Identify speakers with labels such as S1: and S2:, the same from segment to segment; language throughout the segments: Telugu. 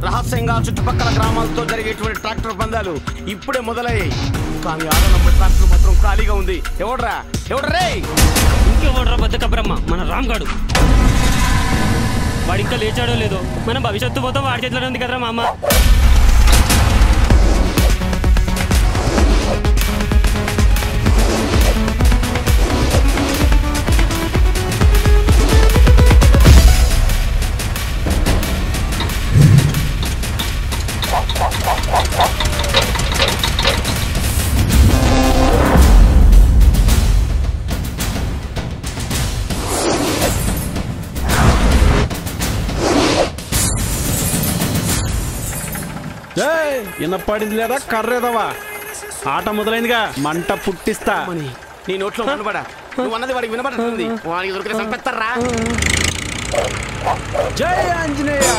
S1: రహస్యంగా చుట్టుపక్కల గ్రామాలతో జరిగేటువంటి ట్రాక్టర్ పందాలు ఇప్పుడే మొదలయ్యాయి. కానీ 6 నంబర్ ట్రాక్టర్ మాత్రం ఖాళీగా ఉంది. ఎవడ్రా
S2: ఇంకెవడ్రా బతుక బ్రహ్మ? మన రామ్గాడు. వాడు ఇంకా లేచాడో లేదో, మన భవిష్యత్తు పోతాం వాడి చేతిలో ఉంది కదరా మామ.
S3: వినపడింది లేదా కర్రేదవా? ఆట మొదలైందిగా, మంట పుట్టిస్తా.
S1: నీ నోట్లో ఉండబడా, నువ్వు అన్నది వాడికి వినపడుతుంది. వాడికి దొరికిన సంపెత్తారా?
S3: జై ఆంజనేయ.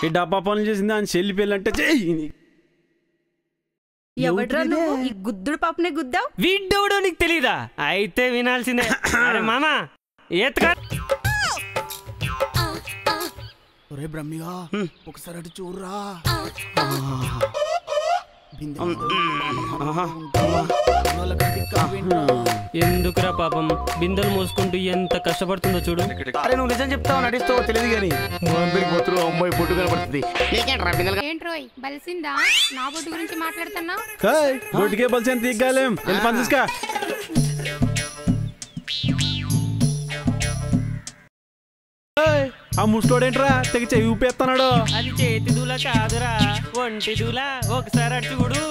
S3: ఈ డబ్బా పనులు చేసింది అని చెల్లి పెళ్ళంటే
S4: ఎవడ్రా నువ్వు ఈ గుద్దుడు పాపనే గుద్దావు?
S2: వీడ్డెవడో నీకు తెలీదా? అయితే వినాల్సిందే. అరే మామా ఏత్కా
S1: బ్రహ్మిగా ఒకసారి అటు చూడరా.
S2: ఎందుకురా పాపం, బిందెలు మోసుకుంటూ ఎంత కష్టపడుతుందో చూడు.
S1: అరే నువ్వు నిజం చెప్తావు నడిస్తావో తెలియదు కానీ అమ్మాయి పొట్టు కనపడుతుంది.
S5: ఏంట్రోయ్ బలిసిందా? నా బొట్టు గురించి మాట్లాడుతున్నా?
S3: బొట్టుకే బలిసి తీగాలేం పని చూసుకో. ఆ ముస్టోడేంట్రా తెగ చెవి ఊపేస్తున్నాడు?
S2: అది చేతి దూల కాదురా, ఒంటి దూల. ఒకసారి అటు చూడు.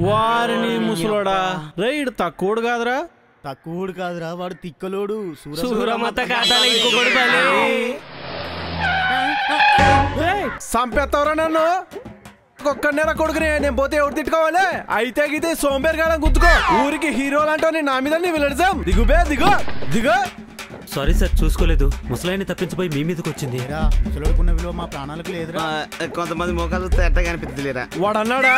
S3: వారిని ముసలోడా, రైడ్ తక్కువడు కాదురా.
S1: తక్కువడు కాదురా, వాడు తిక్కలోడు.
S2: సూరమత కాదాల ఇంకొకడు బలి.
S3: సంపేస్తావరా నన్ను? ఒక్కడనేరా కొడుకునే, నేను పోతే ఎవరు తిట్టుకోవాలి? అయితే గితే సోంబేర్ గాడం గుర్తుకో. ఊరికి హీరోలు అంటో నా మీద నీ విలడదాం. దిగుబే దిగు దిగు.
S6: సారీ సార్, చూసుకోలేదు. ముసలాయిని తప్పించిపోయి మీ మీదకి వచ్చింది.
S1: ముసలోడుకున్న విలువ మా ప్రాణాలకు లేదురా. కొంతమంది మోకాలు ఎట్టగా అనిపించలేరా?
S3: వాడు అన్నాడా?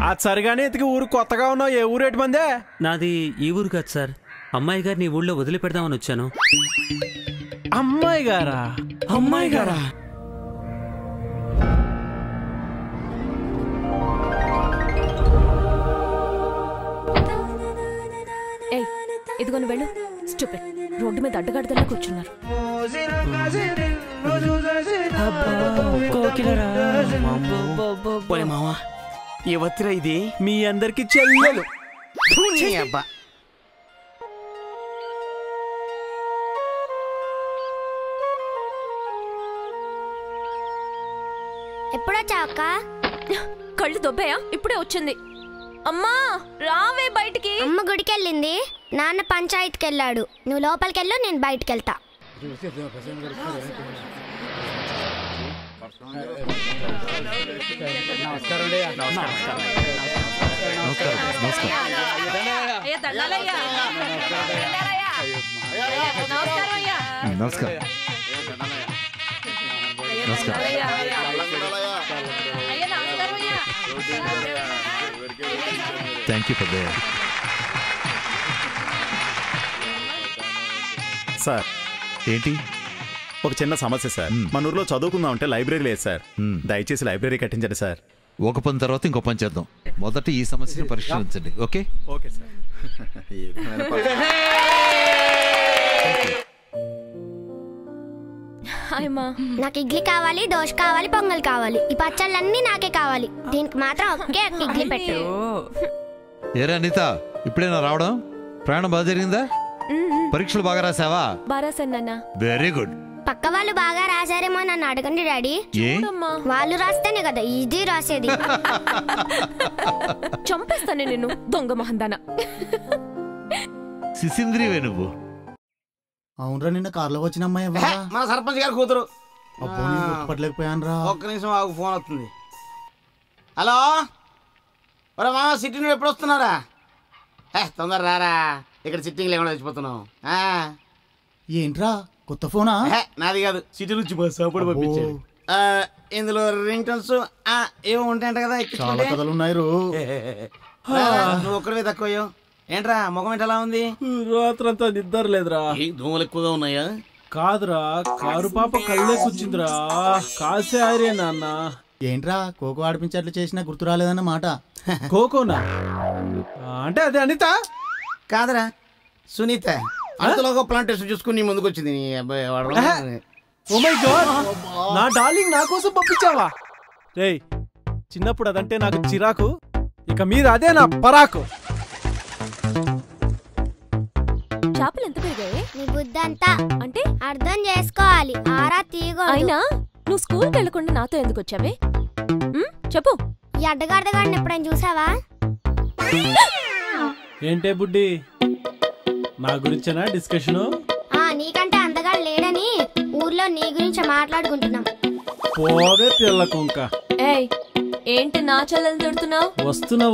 S3: అది సరిగానే ఎతికి ఊరు కొత్తగా ఉన్నావు. ఏ ఊరు ఎటు మందే?
S6: నాది ఈ ఊరు కాదు సార్. అమ్మాయి గారిని ఊళ్ళో వదిలిపెడదామని వచ్చాను.
S3: అమ్మాయి గారా? అమ్మాయి గారా?
S4: ఇదిగో నువ్వు వెళ్ళు. స్టూపిడ్, రోడ్డు మీద అడ్డగడ్డలా కూర్చున్నారు.
S1: మావా ఎవత్తిరా ఇది?
S3: మీ అందరికి చెల్లెలు.
S5: ఎప్పుడొచ్చా అక్క?
S4: కళ్ళు దొబ్బాయా? ఇప్పుడే వచ్చింది. అమ్మా రావే బయటికి.
S5: అమ్మ గుడికి వెళ్ళింది, నాన్న పంచాయతీకి వెళ్ళాడు. నువ్వు లోపలికి వెళ్ళు, నేను బయటికి వెళ్తా.
S6: Thank you Peddayya.
S7: సార్
S6: ఏంటి?
S7: ఒక చిన్న సమస్య సార్. మన ఊర్లో చదువుకుందాం అంటే లైబ్రరీ లేదు సార్. దయచేసి లైబ్రరీ కట్టించండి సార్.
S6: ఒక పని తర్వాత ఇంకో పని చేద్దాం. మొదట ఈ సమస్యను పరిష్కరించండి. Okay
S7: okay sir.
S5: నాకు ఇడ్లీ కావాలి, దోశ కావాలి, పొంగల్ కావాలి. ఈ పచ్చళ్ళన్నీ నాకే కావాలి. దీనికి మాత్రం ఒకే ఇడ్లీ పెట్టు.
S6: ఏరా అనిత, ఇప్పుడేనా రావడం? ప్రయాణం బాగా జరిగిందా? పరీక్షలు బాగా రాసావా?
S4: బారాసన్నా
S6: వెరీ గుడ్.
S5: పక్క వాళ్ళు బాగా రాశారేమో నన్ను అడగండి డాడీ. వాళ్ళు రాస్తేనే కదా ఇది రాసేది.
S4: చంపేస్తానే నిన్ను దొంగ మహందాన.
S6: సిసింద్రివే నువ్వు.
S8: అవునరా నిన్న కార్లో వచ్చిన అమ్మాయి
S1: మన సర్పంచ్ గారి కూతురు.
S8: పట్టలేకపోయాను రా.
S1: ఒక్క నిమిషం ఆగు, ఫోన్ వస్తుంది. హలో ఒరే మామ, సిట్టింగ్ నువ్వు ఎప్పుడు వస్తున్నారా? తొందర రారా, ఇక్కడ సిట్టింగ్ లేకుండా చచ్చిపోతున్నావు.
S8: ఏంట్రా కొత్త ఫోనా?
S1: నాది కాదు, సిటీ నుంచి బస్ అప్పుడు పంపించాడు. ఇందులో రింగ్ టోన్స్ ఏమో ఉంటాయంట కదా.
S8: చాలా కథలు ఉన్నాయి రో.
S1: నువ్వు ఒక్కడివే తక్కువ. ఏంట్రా ముఖం ఏంటి అలా ఉంది?
S3: రాత్రంతా నిద్ర లేదురా.
S1: దోమలు ఎక్కువగా ఉన్నాయా?
S3: కాదురా, కారు పాప కళ్ళే కూర్చుందిరా. కాసే ఆరే నాన్న.
S8: ఏంట్రా కోకో ఆడిపించట్లు చేసినా గుర్తు రాలేదన్నమాట.
S3: కోకోనా అంటే అదే అనిత
S1: కాదరా, సునీత. అంతలో ఒక ప్లాంటేషన్ చూసుకుని ముందుకు వచ్చింది.
S3: ఓ మై గాడ్, నా డార్లింగ్ నా కోసం పంపించావా? రేయ్, చిన్నప్పుడు అదంటే నాకు చిరాకు, ఇక మీద అదే నా పరాకు.
S4: చేపలు ఎంత పెరిగాయి?
S5: నీ బుద్ధి అంతా
S4: అంటే
S5: అర్థం చేసుకోవాలి. ఆరా తీగో.
S4: అయినా నువ్వు స్కూల్కి వెళ్లకుండా నాతో ఎందుకు వచ్చావే? చెప్పు.
S5: ఈ అడ్డగాడిని ఎప్పుడైనా చూసావా?
S3: ఏంటే బుడ్డి, నా గురించేనా డిస్కషను?
S5: నీకంటే అందగాడు లేడని ఊర్లో నీ గురించి మాట్లాడుకుంటున్నాం.
S3: పోవే పిల్ల కుంక.
S4: ఏయ్, ఏంటి నా చెల్లెలు తిడుతున్నావు?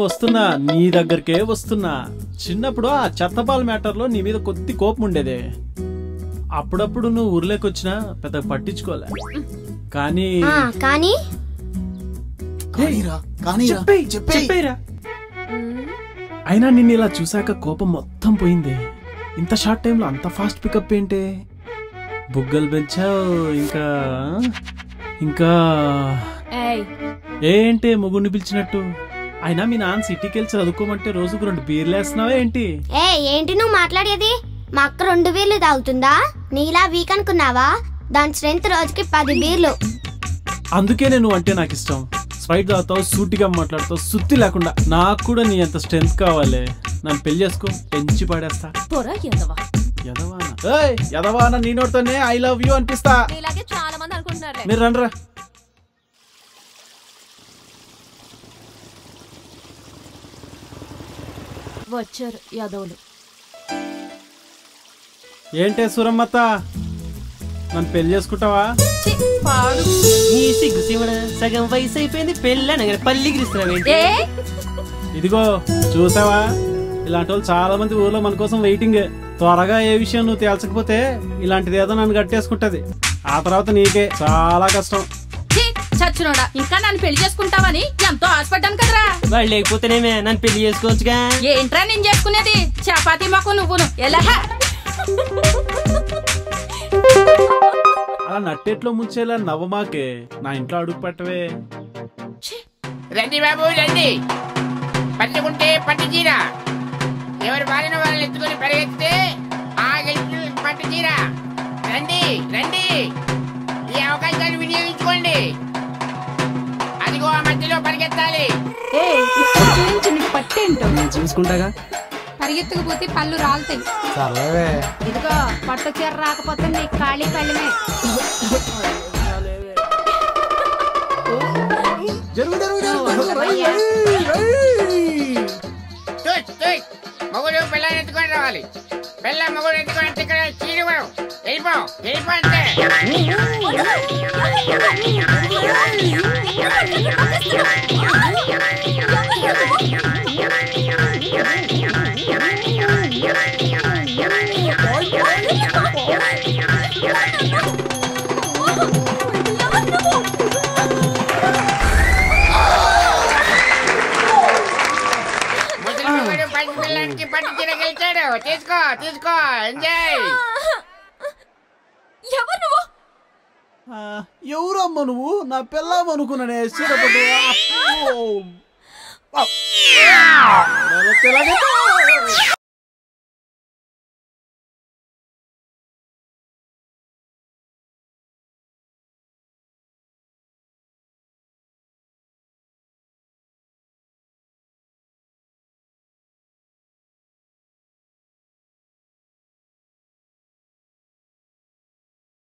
S3: వస్తున్నా నీ దగ్గరకే వస్తున్నా. చిన్నప్పుడు ఆ చెత్తపాల మ్యాటర్లో నీ మీద కొద్ది కోపం ఉండేదే. అప్పుడప్పుడు నువ్వు ఊర్లోకి వచ్చినా పెద్ద పట్టించుకోలే. కానీ చెప్పేరా. అయినా నిన్ను ఇలా చూసాక కోపం మొత్తం పోయింది. ఇంత షార్ట్ టైంలో అంత ఫాస్ట్ పికప్ ఏంటి? బుగ్గలు పెంచావు. ఇంకా ఏంటి ముగ్గురిని పిలిచినట్టు? అయినా మీ నాన్న సిటీకి వెళ్ళి చదువుకోమంటే రోజుకు 2 బీర్లు వేస్తున్నావా ఏంటి?
S5: ఏంటి నువ్వు మాట్లాడేది? మా అక్క 2 బీర్లు తాగుతుందా? నీలా వీక్ అనుకున్నావా? దాని స్ట్రెంత్ రోజుకి 10 బీర్లు.
S3: అందుకే నేను అంటే నాకు ఇష్టం. స్ప్రైట్ తాగుతావు, సూటిగా మాట్లాడతావు, సుత్తి లేకుండా. నాకు కూడా నీ అంత స్ట్రెంత్ కావాలి. నన్ను పెళ్లి చేసుకో, పెంచి పడేస్తా. యదవాన నీ నోటితోనే ఐ లవ్ యూ అనిపిస్తా.
S4: చాలా మంది అనుకుంటున్నారు.
S3: మీరు రండ్రా.
S4: వచ్చారు యాదవులు.
S3: ఏంటే సురమ్మత్త, నన్ను పెళ్లి చేసుకుంటావా?
S2: నీ సిగ్గు శివుడ, సగం వయసు అయిపోయింది, పెళ్ళి పల్లిగిరిస్తున్నావేంటి?
S3: ఇదిగో చూసావా, ఇలాంటి వాళ్ళు చాలా మంది ఊర్లో మన కోసం వెయిటింగ్. త్వరగా ఏ విషయం నువ్వు తేల్చకపోతే ఇలాంటిది ఏదో నన్ను కట్టేసుకుంటది. ఆ తర్వాత నీకే చాలా కష్టం.
S9: చచ్చునోడా, ఇంకా నన్ను పెళ్లి చేసుకుంటావని ఎంతో ఆశపడ్డాను కదరా.
S2: వాళ్ళు లేకపోతేనేమే నన్ను పెళ్లి చేసుకోవచ్చుగా.
S9: ఏంట్రా నేను చేసుకునేది? చపాతీ మాకు నువ్వును ఎలా?
S3: అలా నట్టెట్లో ముంచేలా నవ్వమాకే. నా ఇంట్లో అడుగు పెట్టవే.
S10: రండి బాబు రండి, పట్టుకుంటే పట్టు చీర. ఎవరు బాలిన వాళ్ళని ఎత్తుకొని పరిగెత్తితే ఆ గెలిచిన పట్టు చీర. రండి రండి, ఈ అవకాశాన్ని వినియోగించుకోండి. అదిగో ఆ మధ్యలో పరిగెత్తాలి.
S9: పట్టేంటో
S2: చూసుకుంటాగా.
S9: పరిగెత్తుకుపోతే పళ్ళు రాలుతాయి. ఇదిగో పట్టు చీర రాకపోతే నీకు ఖాళీ పళ్ళమే.
S10: మగుడు పిల్లని ఎత్తుకొని రావాలి. పిల్ల మగుడు ఎత్తుకొని ఇక్కడ చీరు వెళ్ళిపో వెళ్ళిపో అంటే. పిల్లానికి పట్టు చీర గెలిచాడు. తీసుకో తీసుకో, ఎంజాయ్.
S3: ఎవరమ్మా నువ్వు? నా పిల్లమ్మ అనుకున్నానే.